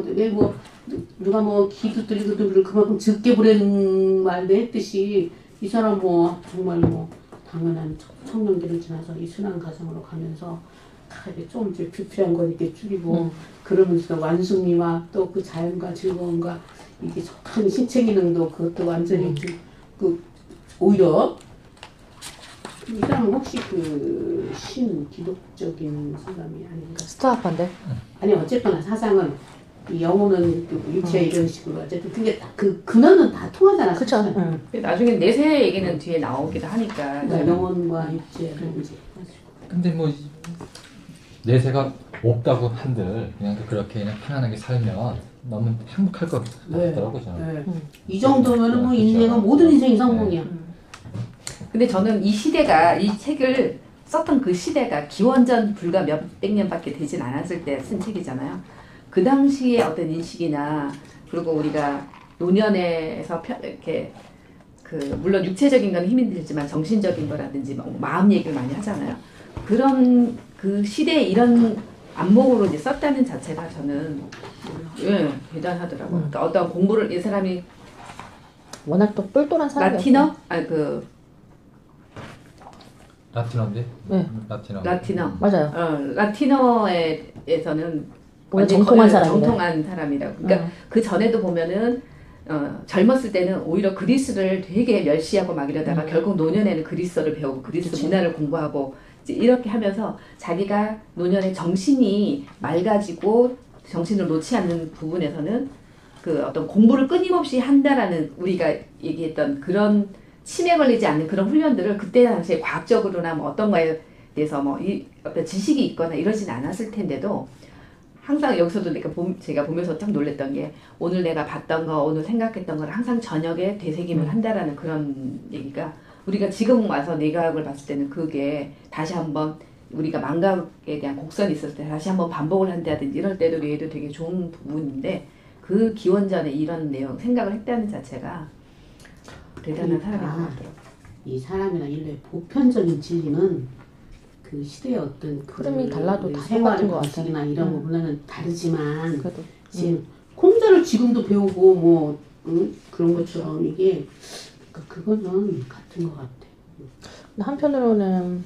왜 뭐 누가 뭐 기도 드리고 그만큼 적게 보내는 말도 했듯이 이 사람 뭐 정말 뭐 당연한 청년기를 지나서 이 순환 가정으로 가면서 다 이제 좀 이제 불필요한 거 이렇게 줄이고 그러면서 완숙미와 또 그 자연과 즐거움과 이게 큰 신체 기능도 그것도 완전히 그 오히려 이 사람은 혹시 그 기독적인 사람이 아닌가? 스타아파인데? 아니 어쨌거나 사상은 이 영혼은 그 육체 이런 식으로 어쨌든 그게 그 근원은 다 통하잖아. 그쵸. 나중에 내세 얘기는 뒤에 나오기도 하니까. 그러니까 영혼과 육체를 이제. 근데 뭐 내세가 없다고 한들 그냥 그렇게 그냥 편안하게 살면 너무 행복할 것 같더라고요. 저는. 이 정도면은 뭐 그렇죠. 인생은 모든 인생이 성공이야. 근데 저는 이 시대가 이 책을 썼던 그 시대가 기원전 불과 몇백 년밖에 되진 않았을 때 쓴 책이잖아요. 그 당시의 어떤 인식이나 그리고 우리가 노년에서 이렇게 물론 육체적인 건 힘이 들지만 정신적인 거라든지 마음 얘기를 많이 하잖아요. 그런 그 시대에 이런 안목으로 이제 썼다는 자체가 저는 대단하더라고요. 그러니까 어떤 공부를 이 사람이 워낙 또 똘똘한 사람이었어요. 라틴어? 라틴어인데? 네. 라틴어. 맞아요. 라틴어에서는 정통한 사람이래. 정통한 사람이라고. 그러니까 그 전에도 보면은 젊었을 때는 오히려 그리스를 되게 멸시하고 막 이러다가 결국 노년에는 그리스어를 배우고 그리스 문화를 공부하고 이제 이렇게 하면서 자기가 노년에 정신이 맑아지고 정신을 놓지 않는 부분에서는 그 어떤 공부를 끊임없이 한다라는 우리가 얘기했던 그런 치매 걸리지 않는 그런 훈련들을 그때 당시에 과학적으로나 뭐 어떤 거에 대해서 뭐 어떤 지식이 있거나 이러진 않았을 텐데도 항상 여기서도 제가 보면서 참 놀랬던 게 오늘 내가 봤던 거, 오늘 생각했던 걸 항상 저녁에 되새김을 한다라는 그런 얘기가 우리가 지금 와서 내각을 봤을 때는 그게 다시 한번 우리가 망각에 대한 곡선이 있었을 때 다시 한번 반복을 한다든지 이럴 때도 얘도 되게 좋은 부분인데 그 기원전에 이런 내용 생각을 했다는 자체가 대단한 사람인 것 같더라고요. 이 사람이나 인류의 보편적인 진리는 그 시대의 어떤 흐름이 달라도 다 생활의 똑같은 것 방식이나 같아요. 이런 부분은 다르지만 그래도 지금 공자를 지금도 배우고 뭐 그런 것처럼 이게 그거는 같은 것 같아. 근데 한편으로는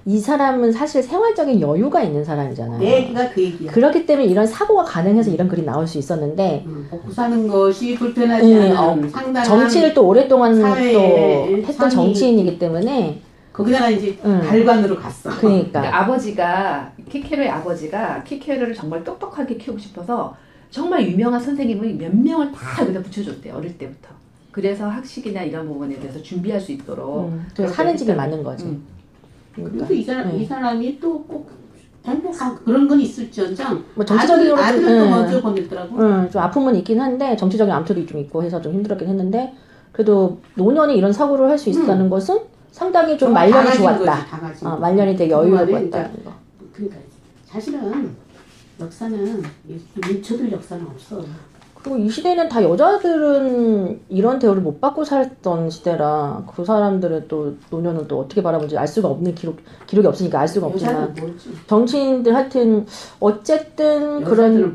이 사람은 사실 생활적인 여유가 있는 사람이잖아요. 내가 그 얘기야. 그렇기 때문에 이런 사고가 가능해서 이런 글이 나올 수 있었는데 먹고 사는 것이 불편하지 않은 상당한 정치를 또 오랫동안 또 했던 상위. 정치인이기 때문에 거기다가 이제 발관으로 갔어. 그러니까 아버지가 키케로의 아버지가 키케로를 정말 똑똑하게 키우고 싶어서 정말 유명한 선생님을 몇 명을 다 여기다 붙여줬대 어릴 때부터. 그래서 학식이나 이런 부분에 대해서 준비할 수 있도록 그래서 사는 집이 맞는 거지. 그러니까 이 사람이 또 꼭 행복한 그런 건 있을지언정 뭐 정치적으로 아들을 또 먼저 보냈더라고. 좀 아픔은 있긴 한데 정치적인 암투도 좀 있고 해서 좀 힘들었긴 했는데 그래도 노년이 이런 사고를 할 수 있다는 것은 상당히 좀 말년이 좋았다. 말년이 되게 여유롭다는 거. 그러니까 사실은 역사는 묻혀둘 역사는 없어. 그리고 이 시대는 다 여자들은 이런 대우를 못 받고 살던 시대라 그 사람들의 또 노년은 또 어떻게 바라보는지 알 수가 없는 기록이 없으니까 알 수가 없지만 정치인들 하여튼 어쨌든 그런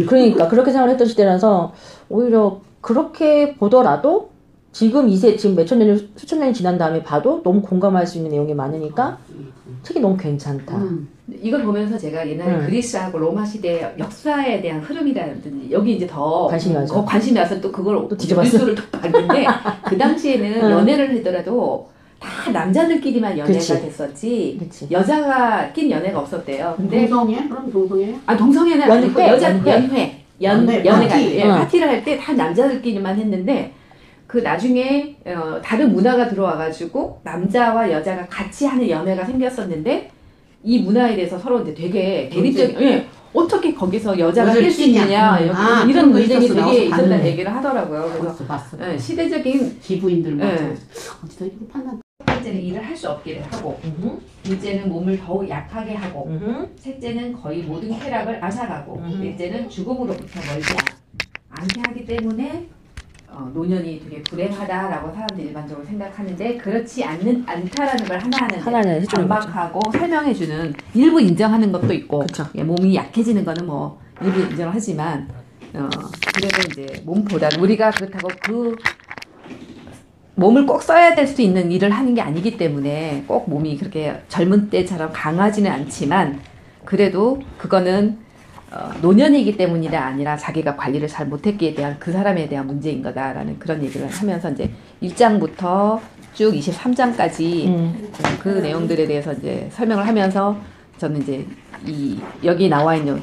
그러니까 그렇게 생각을 했던 시대라서 오히려 그렇게 보더라도 지금 지금 몇천 년, 수천 년이 지난 다음에 봐도 너무 공감할 수 있는 내용이 많으니까 책이 너무 괜찮다. 이걸 보면서 제가 옛날에 그리스하고 로마 시대 역사에 대한 흐름이라든지 여기 이제 더 관심이 와서 또 그걸 또 뉴스를 또 봤는데 그 당시에는 연애를 하더라도 다 남자들끼리만 연애가 됐었지 여자가 낀 연애가 없었대요. 근데 동성애? 그럼 동성애? 동성애는 아니고 연애가 파티를 할 때 다 남자들끼리만 했는데 그 나중에 다른 문화가 들어와가지고 남자와 여자가 같이 하는 연애가 생겼었는데 이 문화에 대해서 서로 이제 되게 대립적인 어떻게 거기서 여자가 낄 수 있느냐 이런 논쟁이 되게 있었다는 얘기를 하더라고요. 그래서 시대적인 기부인들 어디다 이거 판단. 첫 번째는 일을 할 수 없게 하고 둘째는 몸을 더욱 약하게 하고 셋째는 거의 모든 쾌락을 앗아가고 넷째는 죽음으로부터 멀지 않게 하기 때문에 노년이 되게 불행하다라고 사람들이 일반적으로 생각하는데 그렇지 않다라는 걸 하나하나 반박하고 설명해주는 일부 인정하는 것도 있고 몸이 약해지는 거는 뭐 일을 인정하지만 그래도 이제 몸보다는 우리가 그렇다고 그 몸을 꼭 써야 될 수 있는 일을 하는 게 아니기 때문에 꼭 몸이 그렇게 젊은 때처럼 강하지는 않지만 그래도 그거는 노년이기 때문이라 아니라 자기가 관리를 잘 못했기에 대한 그 사람에 대한 문제인 거다라는 그런 얘기를 하면서 이제 1장부터 쭉 23장까지 그 내용들에 대해서 이제 설명을 하면서 저는 이제 여기 나와 있는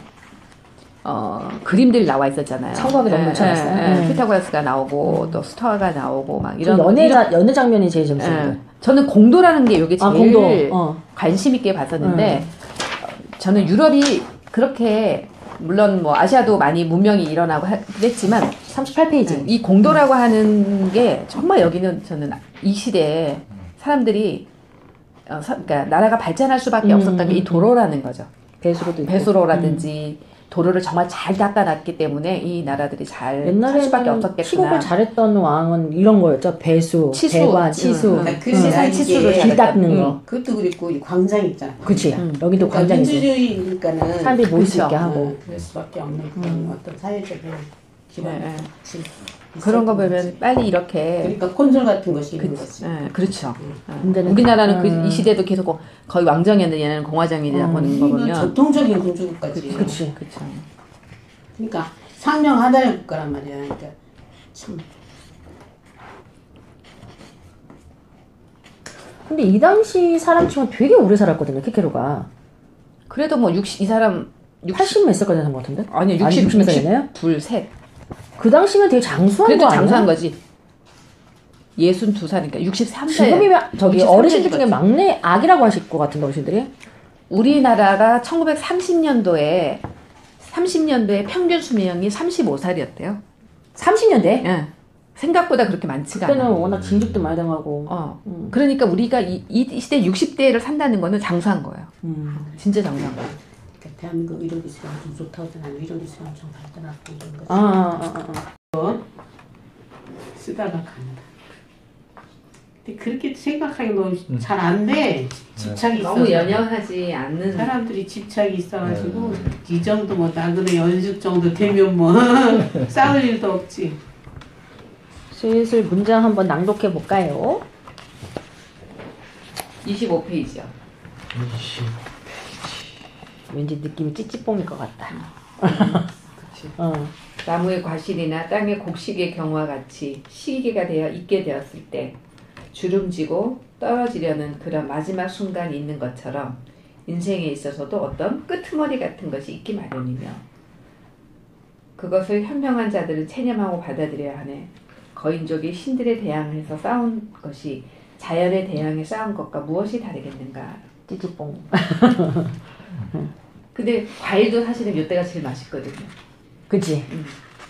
그림들이 나와 있었잖아요. 청각이 너무 괜찮았어요. 피타고라스가 나오고 또 스토아가 나오고 막 이런 연애 장면이 제일 재밌었는데. 저는 공도라는 게 이게 제일 공도. 관심 있게 봤었는데 저는 유럽이 그렇게 물론 뭐 아시아도 많이 문명이 일어나고 그랬지만 38페이지. 이 공도라고 하는 게 정말 여기는 저는 이 시대에 사람들이 그러니까 나라가 발전할 수밖에 없었던 게 이 도로라는 거죠. 배수로도 있고. 배수로라든지 도로를 정말 잘 닦아놨기 때문에 이 나라들이 잘 살 수밖에 옛날에는 없었겠구나. 시국을 잘했던 왕은 이런 거였죠. 배수, 치수. 배관, 치수. 그 세상 치수를 길 잘했다. 닦는 거. 그것도 그렇고 이 광장 있잖아. 그치. 여기도 그러니까 광장이지. 민주주의니까는 사람들이 모일 수 그쵸. 있게 하고. 그럴 수밖에 없는 그런 어떤 사회적인 기반. 네, 그런 거 보면 빨리 이렇게 그러니까 콘솔 같은 것이 있는 거지. 그렇죠. 문제는 우리나라는 이 시대도 계속 거의 왕정이었는데 얘는 공화정이다 보는 거 보면 전통적인 공주국가지. 그치. 그렇죠. 그러니까 상명 하나의 국가란 말이야. 그러니까 참. 근데 이 당시 사람 치고는 되게 오래 살았거든요. 키케로가. 그래도 뭐 이 사람 80 몇 살까지 산 것 같은데? 아니요 60 60 몇 살이네요? 둘 셋. 그 당시면 되게 장수한 그래도 거 아니야? 장수한 거지. 62살이니까 63살. 지금이면 저기 63 어르신들 중에 됐지. 막내 아기라고 하실 것 같은데 어르신들이? 우리나라가 1930년도에 평균 수명이 35살이었대요. 30년대? 예. 생각보다 그렇게 많지가 그때는 않아요. 워낙 진죽도 많이 당하고. 그러니까 우리가 이 시대 60대를 산다는 거는 장수한 거예요. 진짜 장수한 거예요. 그러니까 대한민국 의료기술이 엄청 좋다고 하잖아요. 의료기술이 엄청 발달하고 이런 거지. 쓰다가 간다. 근데 그렇게 생각하기 너무 잘 안 돼. 집착이 있어. 너무 연연하지 않는 사람들이 집착이 있어가지고 이 정도 뭐 나그네 연습 정도 되면 뭐 싸울 일도 없지. 슬슬 문장 한번 낭독해 볼까요? 25페이지요. 왠지 느낌이 찌찌뽕일 것 같다. 나무의 과실이나 땅의 곡식의 경우와 같이 시기가 되어 있게 되었을 때 주름지고 떨어지려는 그런 마지막 순간이 있는 것처럼 인생에 있어서도 어떤 끄트머리 같은 것이 있기 마련이며 그것을 현명한 자들은 체념하고 받아들여야 하네. 거인족이 신들에 대항해서 싸운 것이 자연에 대항해 싸운 것과 무엇이 다르겠는가. 찌찌뽕. 근데 과일도 사실은 이때가 제일 맛있거든요. 그치?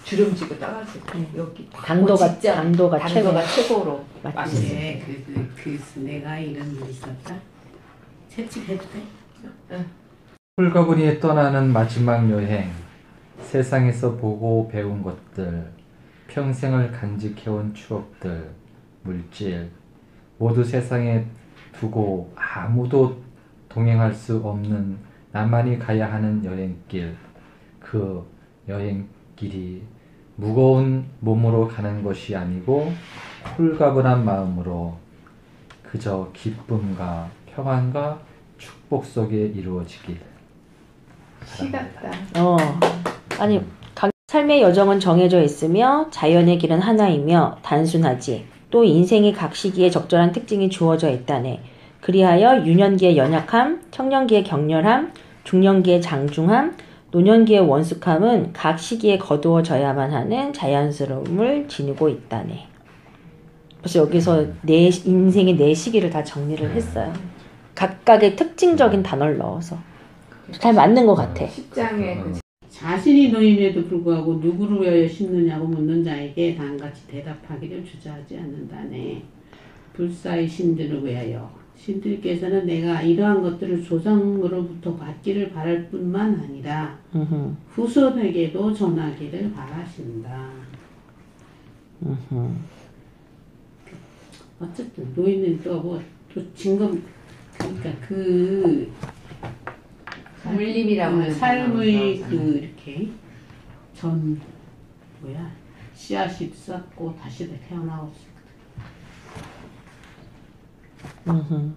주름지고 떨어지고 여기 당도가 당도가 최고. 최고로 맞지. 맛있어요. 네, 그래서 내가 이런 일이 있었다. 채찍해도 돼? 홀가분이 떠나는 마지막 여행, 세상에서 보고 배운 것들, 평생을 간직해온 추억들, 물질, 모두 세상에 두고 아무도 동행할 수 없는 나만이 가야 하는 여행길. 그 여행길이 무거운 몸으로 가는 것이 아니고 홀가분한 마음으로 그저 기쁨과 평안과 축복 속에 이루어지길. 시 같다. 아니 각 삶의 여정은 정해져 있으며 자연의 길은 하나이며 단순하지. 또 인생의 각 시기에 적절한 특징이 주어져 있다네. 그리하여 유년기의 연약함, 청년기의 격렬함, 중년기의 장중함, 노년기의 원숙함은 각 시기에 거두어져야만 하는 자연스러움을 지니고 있다네. 벌써 여기서 내 인생의 네 시기를 다 정리를 했어요. 각각의 특징적인 단어를 넣어서 잘 맞는 것 같아. 10장에 자신이 노임에도 불구하고 누구를 위하여 심느냐고 묻는 자에게 다음같이 대답하기를 주저하지 않는다네. 불사의 신들을 위하여 신들께서는 내가 이러한 것들을 조상으로부터 받기를 바랄 뿐만 아니라 후손에게도 전하기를 바라신다. 어쨌든 노인은 또 뭐 또 증거 그러니까 그 물림이라고 하는 삶의 단어. 그 이렇게 전 뭐야 씨앗이 썩고 다시 태어나고 음흠.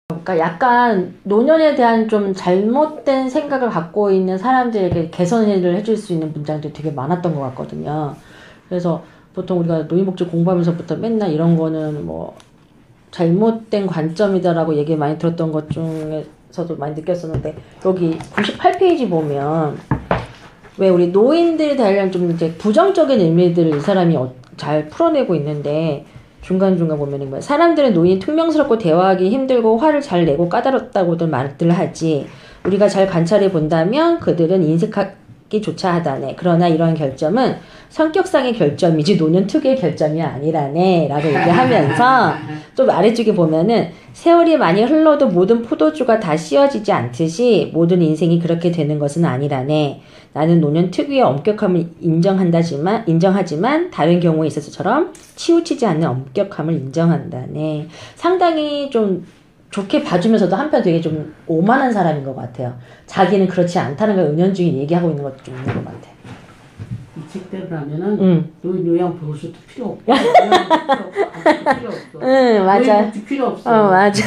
그러니까 약간 노년에 대한 좀 잘못된 생각을 갖고 있는 사람들에게 개선을 해줄 수 있는 문장들이 되게 많았던 것 같거든요. 그래서 보통 우리가 노인복지 공부하면서부터 맨날 이런 거는 뭐 잘못된 관점이다라고 얘기 많이 들었던 것 중에서도 많이 느꼈었는데 여기 98페이지 보면 왜 우리 노인들에 대한 좀 이제 부정적인 의미들을 이 사람이 잘 풀어내고 있는데 중간중간 보면은 뭐야. 사람들은 노인이 퉁명스럽고 대화하기 힘들고 화를 잘 내고 까다롭다고들 말들 하지. 우리가 잘 관찰해 본다면 그들은 인색하기조차 하다네. 그러나 이러한 결점은 성격상의 결점이지 노년 특유의 결점이 아니라네. 라고 얘기하면서 또 아래쪽에 보면은 세월이 많이 흘러도 모든 포도주가 다 씌워지지 않듯이 모든 인생이 그렇게 되는 것은 아니라네. 나는 노년 특유의 엄격함을 인정하지만 다른 경우에 있어서처럼 치우치지 않는 엄격함을 인정한다네. 상당히 좀 좋게 봐주면서도 한편 되게 좀 오만한 사람인 것 같아요. 자기는 그렇지 않다는 걸 은연중에 얘기하고 있는 것도 좀 있는 것 같아. 이 책대로라면은 노인 요양 보호소도 필요 없고 필요 없어. 응, 맞아. 노인 복지 필요 없어. 맞아.